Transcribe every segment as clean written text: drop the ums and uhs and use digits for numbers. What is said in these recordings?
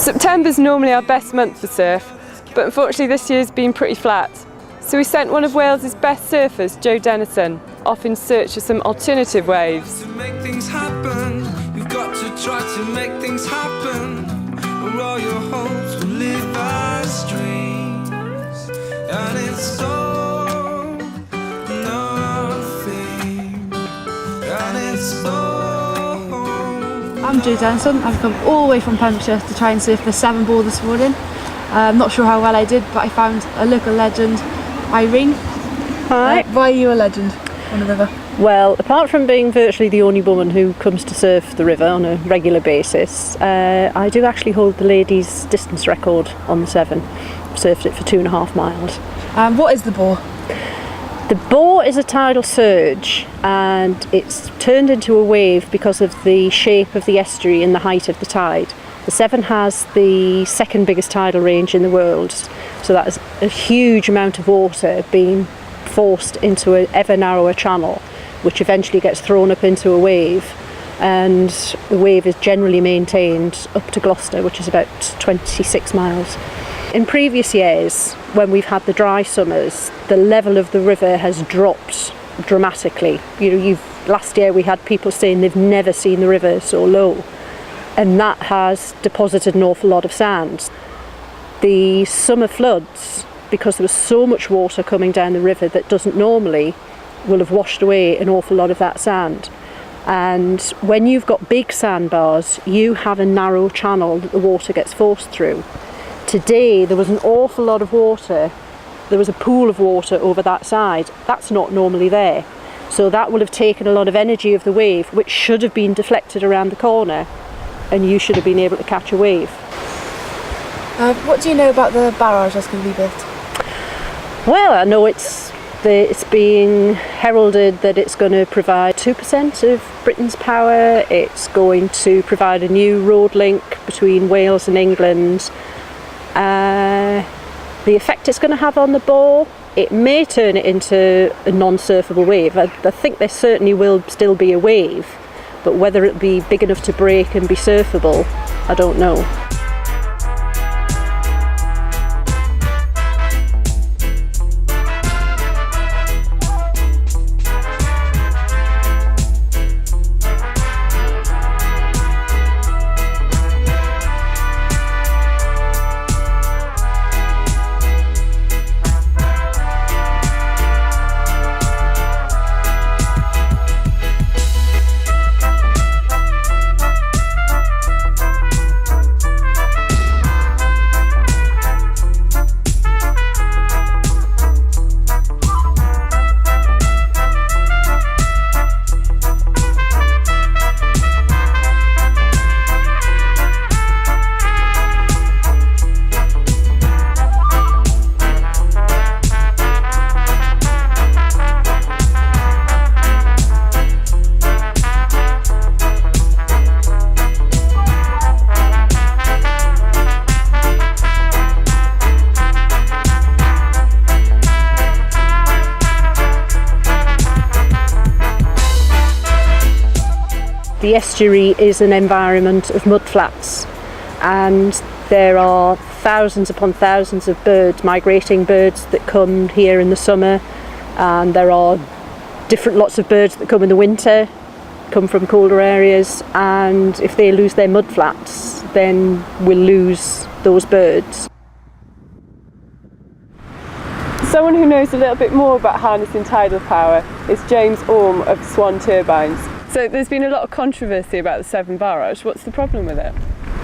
September's normally our best month for surf, but unfortunately this year's been pretty flat. So we sent one of Wales's best surfers, Joe Dennison, off in search of some alternative waves. To make things happen, you've got to try to make things happen, or all your hopes will live as dreams, and it's so nothing, and it's so. I'm Joe Dennison. I've come all the way from Pembrokeshire to try and surf the 7 ball this morning. I'm not sure how well I did, but I found a local legend, Irene. Hi. Why are you a legend on the river? Well, apart from being virtually the only woman who comes to surf the river on a regular basis, I do actually hold the ladies' distance record on the 7. Surfed it for 2.5 miles. What is the bore? The bore is a tidal surge, and it's turned into a wave because of the shape of the estuary and the height of the tide. The 7 has the second biggest tidal range in the world, so that is a huge amount of water being forced into an ever narrower channel, which eventually gets thrown up into a wave, and the wave is generally maintained up to Gloucester, which is about 26 miles. In previous years, when we've had the dry summers, the level of the river has dropped dramatically. Last year we had people saying they've never seen the river so low, and that has deposited an awful lot of sand. The summer floods, because there was so much water coming down the river that doesn't normally, will have washed away an awful lot of that sand. And when you've got big sandbars, you have a narrow channel that the water gets forced through. Today there was an awful lot of water. There was a pool of water over that side. That's not normally there. So that will have taken a lot of energy of the wave, which should have been deflected around the corner, and you should have been able to catch a wave. What do you know about the barrage that's going to be built? Well, I know it's being heralded that it's going to provide 2% of Britain's power. It's going to provide a new road link between Wales and England. The effect it's going to have on the bore, it may turn it into a non-surfable wave. I think there certainly will still be a wave, but whether it be big enough to break and be surfable, I don't know. The estuary is an environment of mudflats, and there are thousands upon thousands of birds, migrating birds, that come here in the summer, and there are different lots of birds that come in the winter, come from colder areas, and if they lose their mudflats, then we'll lose those birds. Someone who knows a little bit more about harnessing tidal power is James Orme of Swan Turbines. So there's been a lot of controversy about the 7 barrage. What's the problem with it?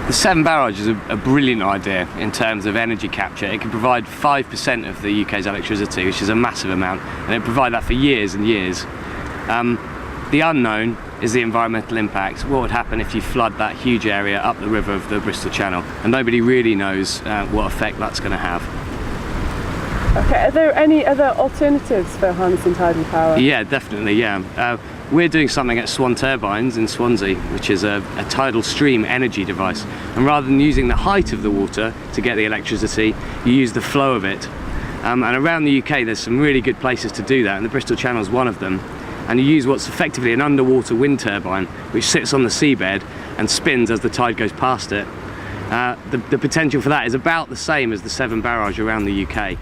The 7 barrage is a brilliant idea in terms of energy capture. It can provide 5% of the UK's electricity, which is a massive amount, and it can provide that for years and years. The unknown is the environmental impact. What would happen if you flood that huge area up the river of the Bristol Channel? And nobody really knows what effect that's going to have. Okay, are there any other alternatives for harnessing tidal power? Yeah, definitely, yeah. We're doing something at Swan Turbines in Swansea, which is a tidal stream energy device. And rather than using the height of the water to get the electricity, you use the flow of it. And around the UK there's some really good places to do that, and the Bristol Channel is one of them. And you use what's effectively an underwater wind turbine, which sits on the seabed and spins as the tide goes past it. The potential for that is about the same as the Severn barrage around the UK.